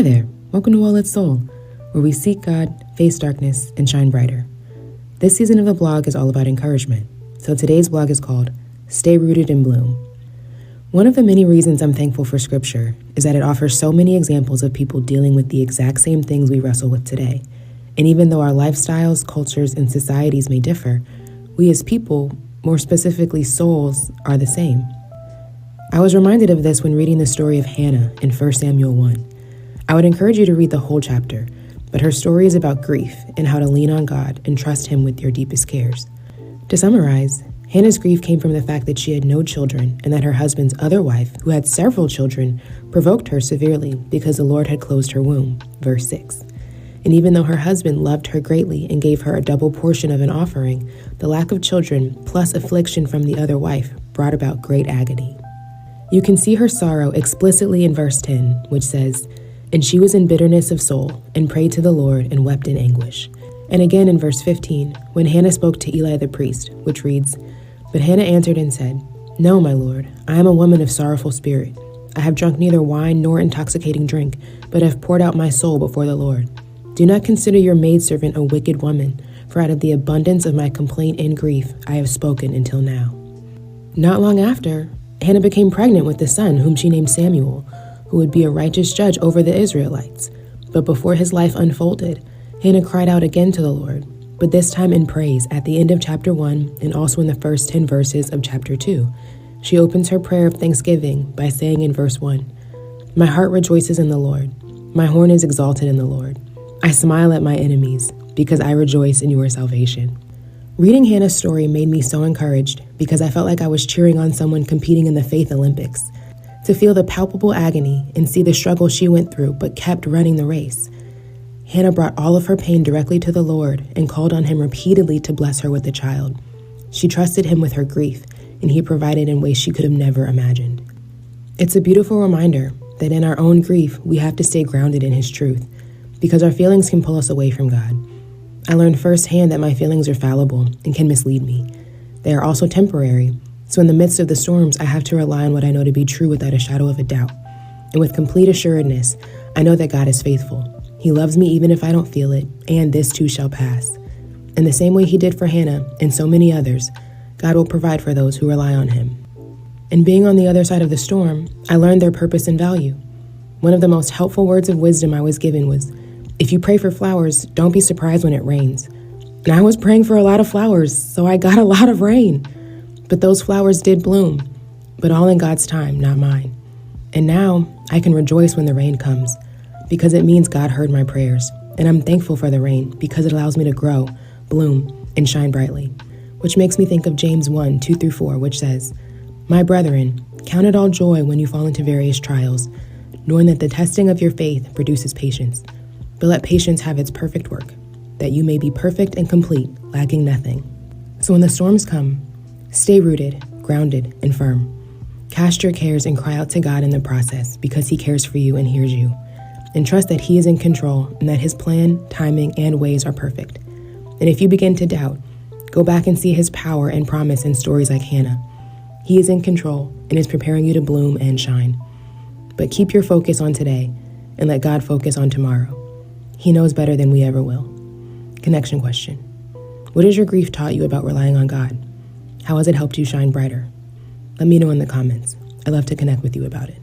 Hi there, welcome to All It's Soul, where we seek God, face darkness, and shine brighter. This season of the blog is all about encouragement, so today's blog is called Stay Rooted and Bloom. One of the many reasons I'm thankful for Scripture is that it offers so many examples of people dealing with the exact same things we wrestle with today. And even though our lifestyles, cultures, and societies may differ, we as people, more specifically souls, are the same. I was reminded of this when reading the story of Hannah in 1 Samuel 1. I would encourage you to read the whole chapter, but her story is about grief and how to lean on God and trust Him with your deepest cares. To summarize, Hannah's grief came from the fact that she had no children and that her husband's other wife, who had several children, provoked her severely because the Lord had closed her womb, verse 6. And even though her husband loved her greatly and gave her a double portion of an offering, the lack of children plus affliction from the other wife brought about great agony. You can see her sorrow explicitly in verse 10, which says, "And she was in bitterness of soul, and prayed to the Lord, and wept in anguish." And again in verse 15, when Hannah spoke to Eli the priest, which reads, "But Hannah answered and said, 'No, my lord, I am a woman of sorrowful spirit. I have drunk neither wine nor intoxicating drink, but have poured out my soul before the Lord. Do not consider your maidservant a wicked woman, for out of the abundance of my complaint and grief I have spoken until now.'" Not long after, Hannah became pregnant with a son whom she named Samuel, who would be a righteous judge over the Israelites. But before his life unfolded, Hannah cried out again to the Lord, but this time in praise at the end of chapter 1 and also in the first 10 verses of chapter 2. She opens her prayer of thanksgiving by saying in verse 1, "My heart rejoices in the Lord. My horn is exalted in the Lord. I smile at my enemies because I rejoice in your salvation." Reading Hannah's story made me so encouraged because I felt like I was cheering on someone competing in the Faith Olympics. To feel the palpable agony and see the struggle she went through but kept running the race. Hannah brought all of her pain directly to the Lord and called on Him repeatedly to bless her with a child. She trusted Him with her grief, and He provided in ways she could have never imagined. It's a beautiful reminder that in our own grief, we have to stay grounded in His truth, because our feelings can pull us away from God. I learned firsthand that my feelings are fallible and can mislead me. They are also temporary, so in the midst of the storms, I have to rely on what I know to be true without a shadow of a doubt. And with complete assuredness, I know that God is faithful. He loves me even if I don't feel it, and this too shall pass. In the same way He did for Hannah and so many others, God will provide for those who rely on Him. And being on the other side of the storm, I learned their purpose and value. One of the most helpful words of wisdom I was given was, "If you pray for flowers, don't be surprised when it rains." And I was praying for a lot of flowers, so I got a lot of rain. But those flowers did bloom, but all in God's time, not mine. And now I can rejoice when the rain comes, because it means God heard my prayers. And I'm thankful for the rain because it allows me to grow, bloom, and shine brightly. Which makes me think of James 1:2-4, which says, "My brethren, count it all joy when you fall into various trials, knowing that the testing of your faith produces patience. But let patience have its perfect work, that you may be perfect and complete, lacking nothing." So when the storms come, stay rooted, grounded, and firm. Cast your cares and cry out to God in the process because He cares for you and hears you. And trust that He is in control and that His plan, timing, and ways are perfect. And if you begin to doubt, go back and see His power and promise in stories like Hannah. He is in control and is preparing you to bloom and shine. But keep your focus on today and let God focus on tomorrow. He knows better than we ever will. Connection question. What has your grief taught you about relying on God? How has it helped you shine brighter? Let me know in the comments. I'd love to connect with you about it.